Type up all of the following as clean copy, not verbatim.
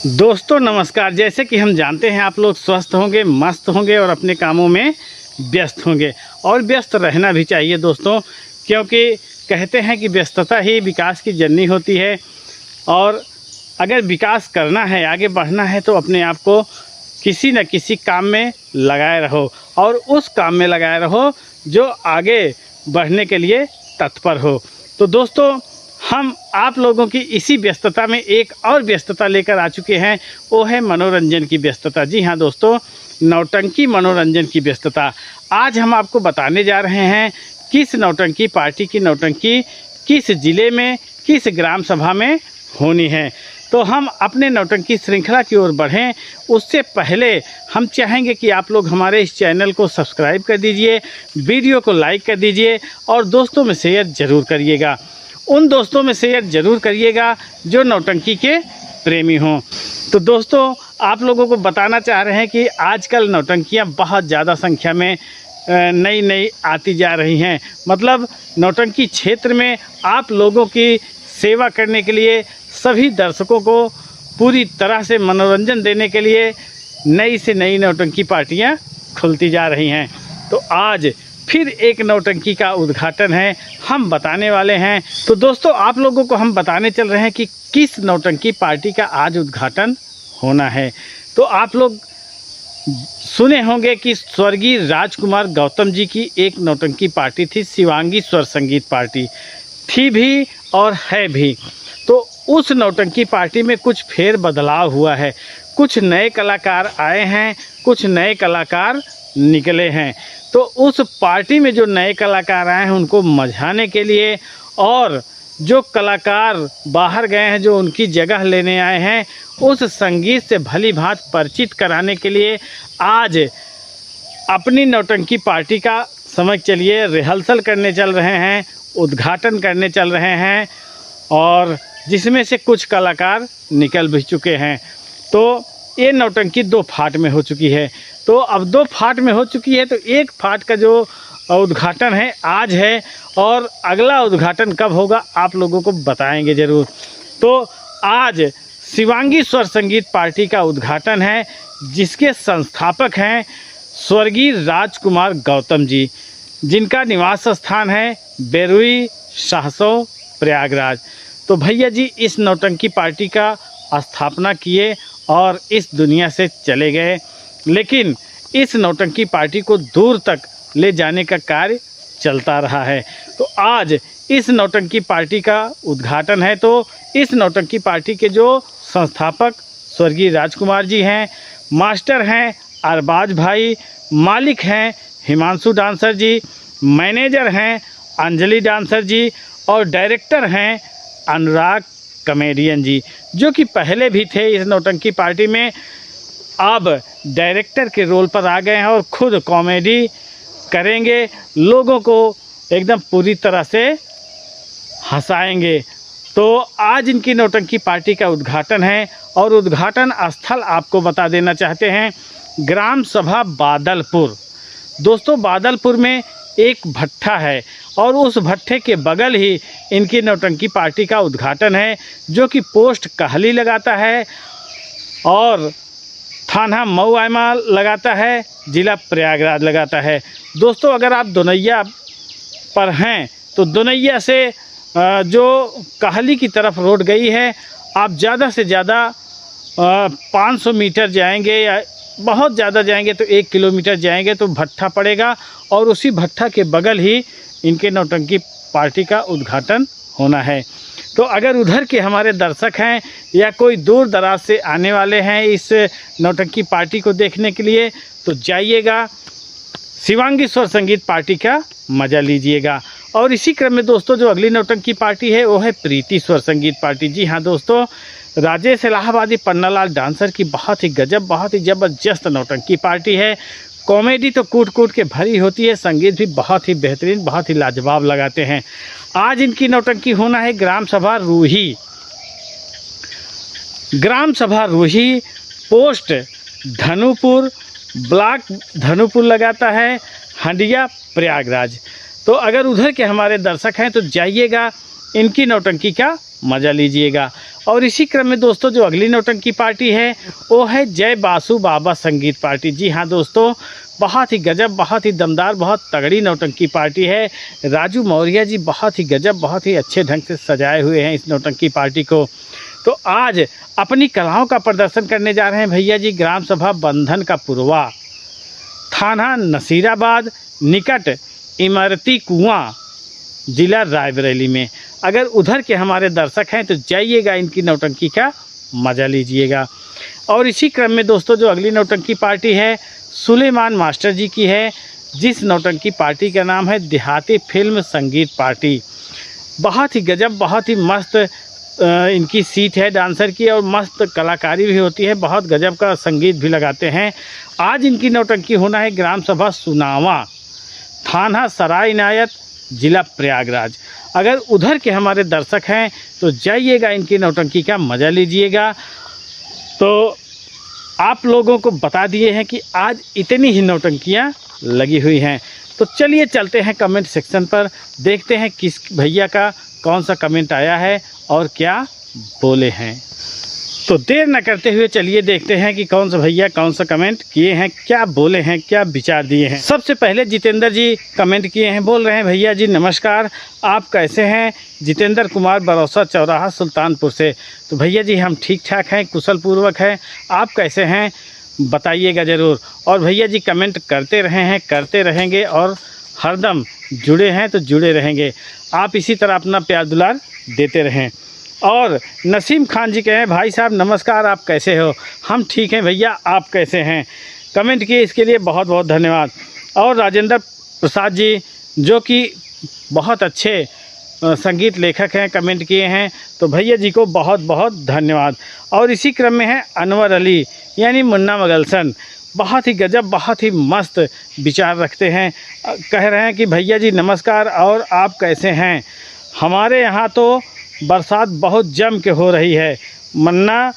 दोस्तों नमस्कार। जैसे कि हम जानते हैं आप लोग स्वस्थ होंगे, मस्त होंगे और अपने कामों में व्यस्त होंगे और व्यस्त रहना भी चाहिए दोस्तों, क्योंकि कहते हैं कि व्यस्तता ही विकास की जर्नी होती है। और अगर विकास करना है, आगे बढ़ना है तो अपने आप को किसी न किसी काम में लगाए रहो और उस काम में लगाए रहो जो आगे बढ़ने के लिए तत्पर हो। तो दोस्तों हम आप लोगों की इसी व्यस्तता में एक और व्यस्तता लेकर आ चुके हैं, वो है मनोरंजन की व्यस्तता। जी हाँ दोस्तों, नौटंकी मनोरंजन की व्यस्तता। आज हम आपको बताने जा रहे हैं किस नौटंकी पार्टी की नौटंकी किस ज़िले में, किस ग्राम सभा में होनी है। तो हम अपने नौटंकी श्रृंखला की ओर बढ़ें उससे पहले हम चाहेंगे कि आप लोग हमारे इस चैनल को सब्सक्राइब कर दीजिए, वीडियो को लाइक कर दीजिए और दोस्तों में शेयर ज़रूर करिएगा। उन दोस्तों में शेयर ज़रूर करिएगा जो नौटंकी के प्रेमी हों। तो दोस्तों आप लोगों को बताना चाह रहे हैं कि आजकल नौटंकियां बहुत ज़्यादा संख्या में नई आती जा रही हैं। मतलब नौटंकी क्षेत्र में आप लोगों की सेवा करने के लिए, सभी दर्शकों को पूरी तरह से मनोरंजन देने के लिए नई से नई नौटंकी पार्टियां खुलती जा रही हैं। तो आज फिर एक नौटंकी का उद्घाटन है, हम बताने वाले हैं। तो दोस्तों आप लोगों को हम बताने चल रहे हैं कि किस नौटंकी पार्टी का आज उद्घाटन होना है। तो आप लोग सुने होंगे कि स्वर्गीय राजकुमार गौतम जी की एक नौटंकी पार्टी थी, शिवांगी स्वर संगीत पार्टी थी भी और है भी। तो उस नौटंकी पार्टी में कुछ फेर बदलाव हुआ है, कुछ नए कलाकार आए हैं, कुछ नए कलाकार निकले हैं। तो उस पार्टी में जो नए कलाकार आए हैं उनको मझाने के लिए और जो कलाकार बाहर गए हैं, जो उनकी जगह लेने आए हैं, उस संगीत से भली भांति परिचित कराने के लिए आज अपनी नौटंकी पार्टी का समझ चलिए रिहर्सल करने चल रहे हैं, उद्घाटन करने चल रहे हैं और जिसमें से कुछ कलाकार निकल भी चुके हैं। तो ये नौटंकी 2 फाट में हो चुकी है। तो अब 2 फाट में हो चुकी है तो एक फाट का जो उद्घाटन है आज है और अगला उद्घाटन कब होगा आप लोगों को बताएंगे ज़रूर। तो आज शिवांगी स्वर संगीत पार्टी का उद्घाटन है, जिसके संस्थापक हैं स्वर्गीय राजकुमार गौतम जी, जिनका निवास स्थान है बेरुई शाहसो प्रयागराज। तो भैया जी इस नौटंकी पार्टी का स्थापना किए और इस दुनिया से चले गए, लेकिन इस नौटंकी पार्टी को दूर तक ले जाने का कार्य चलता रहा है। तो आज इस नौटंकी पार्टी का उद्घाटन है। तो इस नौटंकी पार्टी के जो संस्थापक स्वर्गीय राजकुमार जी हैं, मास्टर हैं अरबाज भाई, मालिक हैं हिमांशु डांसर जी, मैनेजर हैं अंजलि डांसर जी और डायरेक्टर हैं अनुराग कॉमेडियन जी, जो कि पहले भी थे इस नौटंकी पार्टी में, अब डायरेक्टर के रोल पर आ गए हैं और खुद कॉमेडी करेंगे, लोगों को एकदम पूरी तरह से हंसाएंगे। तो आज इनकी नौटंकी पार्टी का उद्घाटन है और उद्घाटन स्थल आपको बता देना चाहते हैं, ग्राम सभा बादलपुर। दोस्तों बादलपुर में एक भट्ठा है और उस भट्ठे के बगल ही इनकी नौटंकी पार्टी का उद्घाटन है, जो कि पोस्ट कहली लगाता है और थाना मऊ आयमा लगाता है, ज़िला प्रयागराज लगाता है। दोस्तों अगर आप दोनैया पर हैं तो दोनैया से जो कहली की तरफ रोड गई है, आप ज़्यादा से ज़्यादा 500 मीटर जाएंगे या बहुत ज़्यादा जाएंगे तो 1 किलोमीटर जाएंगे तो भट्ठा पड़ेगा और उसी भट्ठा के बगल ही इनके नौटंकी पार्टी का उद्घाटन होना है। तो अगर उधर के हमारे दर्शक हैं या कोई दूर दराज से आने वाले हैं इस नौटंकी पार्टी को देखने के लिए, तो जाइएगा, शिवांगी स्वर संगीत पार्टी का मज़ा लीजिएगा। और इसी क्रम में दोस्तों जो अगली नौटंकी पार्टी है वो है प्रीति स्वर संगीत पार्टी। जी हाँ दोस्तों, राजेश इलाहाबादी पन्नालाल डांसर की बहुत ही गजब, बहुत ही ज़बरदस्त नौटंकी पार्टी है। कॉमेडी तो कूट कूट के भरी होती है, संगीत भी बहुत ही बेहतरीन, बहुत ही लाजवाब लगाते हैं। आज इनकी नौटंकी होना है ग्राम सभा रूही, ग्राम सभा रूही, पोस्ट धनुपुर, ब्लॉक धनुपुर लगाता है, हंडिया प्रयागराज। तो अगर उधर के हमारे दर्शक हैं तो जाइएगा, इनकी नौटंकी का मज़ा लीजिएगा। और इसी क्रम में दोस्तों जो अगली नौटंकी पार्टी है वो है जय बासु बाबा संगीत पार्टी। जी हाँ दोस्तों, बहुत ही गजब, बहुत ही दमदार, बहुत तगड़ी नौटंकी पार्टी है। राजू मौर्य जी बहुत ही गजब, बहुत ही अच्छे ढंग से सजाए हुए हैं इस नौटंकी पार्टी को। तो आज अपनी कलाओं का प्रदर्शन करने जा रहे हैं भैया जी ग्राम सभा बंधन का पुरवा, थाना नसीराबाद, निकट इमरती कुआं, जिला रायबरेली में। अगर उधर के हमारे दर्शक हैं तो जाइएगा, इनकी नौटंकी का मज़ा लीजिएगा। और इसी क्रम में दोस्तों जो अगली नौटंकी पार्टी है सुलेमान मास्टर जी की है, जिस नौटंकी पार्टी का नाम है देहाती फिल्म संगीत पार्टी। बहुत ही गजब, बहुत ही मस्त इनकी सीट है डांसर की, और मस्त कलाकारी भी होती है, बहुत गजब का संगीत भी लगाते हैं। आज इनकी नौटंकी होना है ग्राम सभा सुनावा, थाना सराय इनायत, जिला प्रयागराज। अगर उधर के हमारे दर्शक हैं तो जाइएगा, इनकी नौटंकी का मज़ा लीजिएगा। तो आप लोगों को बता दिए हैं कि आज इतनी ही नौटंकियाँ लगी हुई हैं। तो चलिए चलते हैं कमेंट सेक्शन पर, देखते हैं किस भैया का कौन सा कमेंट आया है और क्या बोले हैं। तो देर न करते हुए चलिए देखते हैं कि कौन सा भैया कौन सा कमेंट किए हैं, क्या बोले हैं, क्या विचार दिए हैं। सबसे पहले जितेंद्र जी कमेंट किए हैं, बोल रहे हैं भैया जी नमस्कार, आप कैसे हैं? जितेंद्र कुमार बरौसा चौराहा सुल्तानपुर से। तो भैया जी हम ठीक ठाक हैं, कुशल पूर्वक हैं, आप कैसे हैं बताइएगा ज़रूर। और भैया जी कमेंट करते रहे हैं, करते रहेंगे, और हरदम जुड़े हैं तो जुड़े रहेंगे। आप इसी तरह अपना प्यार दुलार देते रहें। और नसीम खान जी कहें भाई साहब नमस्कार, आप कैसे हो? हम ठीक हैं भैया, आप कैसे हैं? कमेंट किए इसके लिए बहुत बहुत धन्यवाद। और राजेंद्र प्रसाद जी जो कि बहुत अच्छे संगीत लेखक हैं, कमेंट किए हैं, तो भैया जी को बहुत बहुत धन्यवाद। और इसी क्रम में है अनवर अली यानी मुन्ना मगलसन, बहुत ही गजब, बहुत ही मस्त विचार रखते हैं। कह रहे हैं कि भैया जी नमस्कार और आप कैसे हैं? हमारे यहाँ तो बरसात बहुत जम के हो रही है। मुन्ना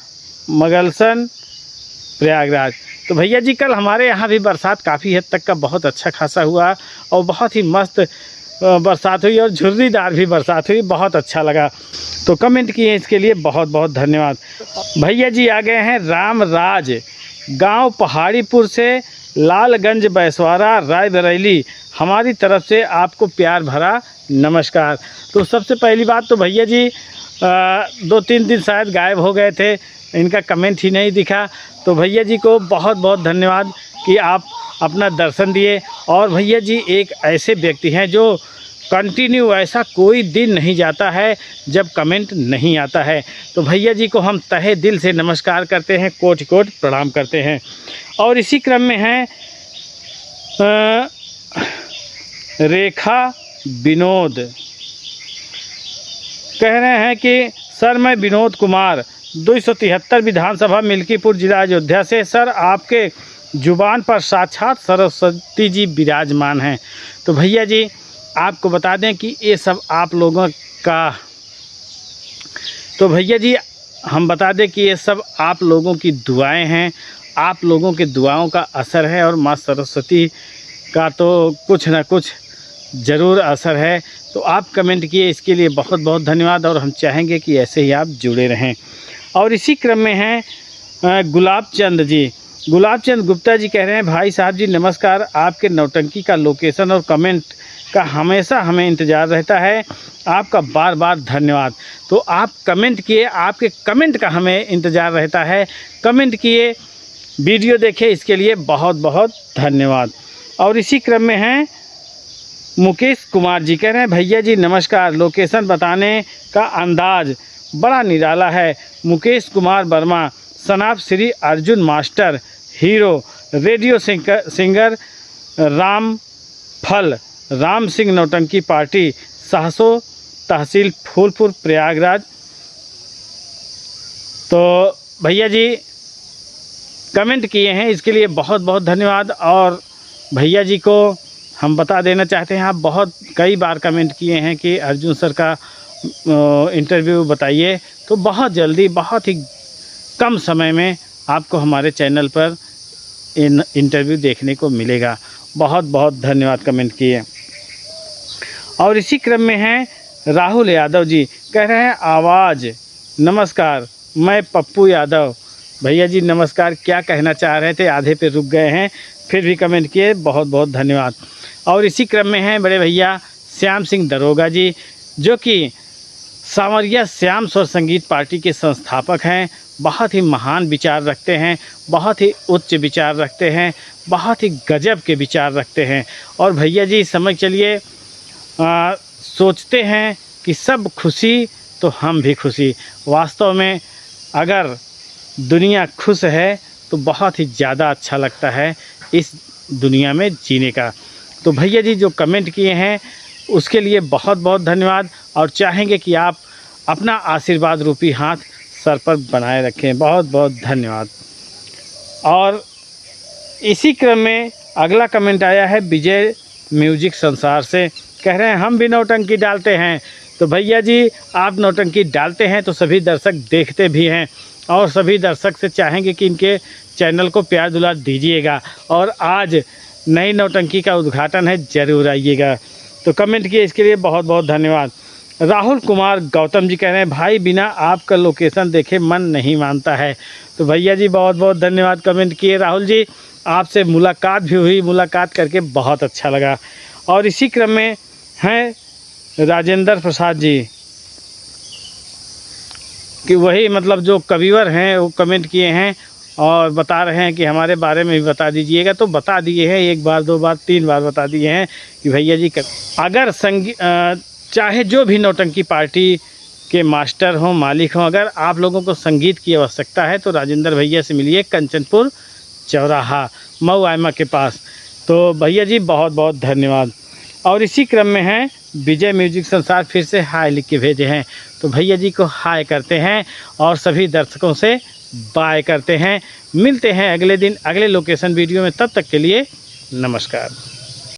मगलसन प्रयागराज। तो भैया जी कल हमारे यहाँ भी बरसात काफ़ी हद तक का बहुत अच्छा खासा हुआ, और बहुत ही मस्त बरसात हुई, और झुर्रीदार भी बरसात हुई, बहुत अच्छा लगा। तो कमेंट किए इसके लिए बहुत बहुत धन्यवाद। भैया जी आ गए हैं राम राज, गांव पहाड़ीपुर से, लालगंज बैसवारा रायबरेली। हमारी तरफ से आपको प्यार भरा नमस्कार। तो सबसे पहली बात तो भैया जी 2-3 दिन शायद गायब हो गए थे, इनका कमेंट ही नहीं दिखा। तो भैया जी को बहुत बहुत धन्यवाद कि आप अपना दर्शन दिए। और भैया जी एक ऐसे व्यक्ति हैं जो कंटिन्यू, ऐसा कोई दिन नहीं जाता है जब कमेंट नहीं आता है। तो भैया जी को हम तहे दिल से नमस्कार करते हैं, कोटि कोटि प्रणाम करते हैं। और इसी क्रम में हैं रेखा विनोद, कह रहे हैं कि सर मैं विनोद कुमार 273 विधानसभा मिल्कीपुर जिला अयोध्या से। सर आपके जुबान पर साक्षात सरस्वती जी विराजमान हैं। तो भैया जी आपको बता दें कि ये सब आप लोगों का, तो भैया जी हम बता दें कि ये सब आप लोगों की दुआएं हैं, आप लोगों के दुआओं का असर है, और माँ सरस्वती का तो कुछ ना कुछ ज़रूर असर है। तो आप कमेंट किए इसके लिए बहुत बहुत धन्यवाद, और हम चाहेंगे कि ऐसे ही आप जुड़े रहें। और इसी क्रम में हैं गुलाब चंद जी, गुलाब चंद गुप्ता जी कह रहे हैं भाई साहब जी नमस्कार, आपके नौटंकी का लोकेशन और कमेंट का हमेशा हमें इंतज़ार रहता है, आपका बार बार धन्यवाद। तो आप कमेंट किए, आपके कमेंट का हमें इंतज़ार रहता है, कमेंट किए, वीडियो देखे, इसके लिए बहुत बहुत धन्यवाद। और इसी क्रम में हैं मुकेश कुमार जी, कह रहे हैं भैया जी नमस्कार, लोकेशन बताने का अंदाज़ बड़ा निराला है। मुकेश कुमार वर्मा, सनाब Shri Arjun master, hero, radio singer Ram Phal, Ram Singh Nautanki party, Sahson तहसील फूलपुर प्रयागराज। तो भैया जी कमेंट किए हैं इसके लिए बहुत बहुत धन्यवाद। और भैया जी को हम बता देना चाहते हैं, आप बहुत कई बार कमेंट किए हैं कि अर्जुन सर का इंटरव्यू बताइए, तो बहुत जल्दी, बहुत ही कम समय में आपको हमारे चैनल पर इंटरव्यू देखने को मिलेगा। बहुत बहुत धन्यवाद कमेंट किए। और इसी क्रम में हैं राहुल यादव जी, कह रहे हैं आवाज़ नमस्कार, मैं पप्पू यादव। भैया जी नमस्कार, क्या कहना चाह रहे थे, आधे पे रुक गए हैं, फिर भी कमेंट किए, बहुत बहुत धन्यवाद। और इसी क्रम में हैं बड़े भैया श्याम सिंह दरोगा जी, जो कि सांवरिया श्याम स्वर संगीत पार्टी के संस्थापक हैं। बहुत ही महान विचार रखते हैं, बहुत ही उच्च विचार रखते हैं, बहुत ही गजब के विचार रखते हैं। और भैया जी समझ चलिए, सोचते हैं कि सब खुशी तो हम भी खुशी। वास्तव में अगर दुनिया खुश है तो बहुत ही ज़्यादा अच्छा लगता है इस दुनिया में जीने का। तो भैया जी जो कमेंट किए हैं उसके लिए बहुत बहुत धन्यवाद, और चाहेंगे कि आप अपना आशीर्वाद रूपी हाथ सर पर बनाए रखें। बहुत बहुत धन्यवाद। और इसी क्रम में अगला कमेंट आया है विजय म्यूजिक संसार से, कह रहे हैं हम भी नौटंकी डालते हैं। तो भैया जी आप नौटंकी डालते हैं तो सभी दर्शक देखते भी हैं, और सभी दर्शक से चाहेंगे कि इनके चैनल को प्यार दुलार दीजिएगा। और आज नई नौटंकी का उद्घाटन है, ज़रूर आइएगा। तो कमेंट किए इसके लिए बहुत बहुत धन्यवाद। राहुल कुमार गौतम जी कह रहे हैं भाई बिना आपका लोकेशन देखे मन नहीं मानता है। तो भैया जी बहुत बहुत धन्यवाद कमेंट किए। राहुल जी आपसे मुलाकात भी हुई, मुलाकात करके बहुत अच्छा लगा। और इसी क्रम में हैं राजेंद्र प्रसाद जी, कि वही मतलब जो कविवर हैं वो कमेंट किए हैं और बता रहे हैं कि हमारे बारे में भी बता दीजिएगा। तो बता दिए हैं, एक बार दो बार तीन बार बता दिए हैं कि भैया जी अगर चाहे जो भी नौटंकी पार्टी के मास्टर हों, मालिक हों, अगर आप लोगों को संगीत की आवश्यकता है तो राजेंद्र भैया से मिलिए, कंचनपुर चौराहा मऊ आयमा के पास। तो भैया जी बहुत बहुत धन्यवाद। और इसी क्रम में हैं विजय म्यूजिक संसार, फिर से हाय लिख के भेजे हैं। तो भैया जी को हाय करते हैं और सभी दर्शकों से बाय करते हैं। मिलते हैं अगले दिन अगले लोकेशन वीडियो में, तब तक के लिए नमस्कार।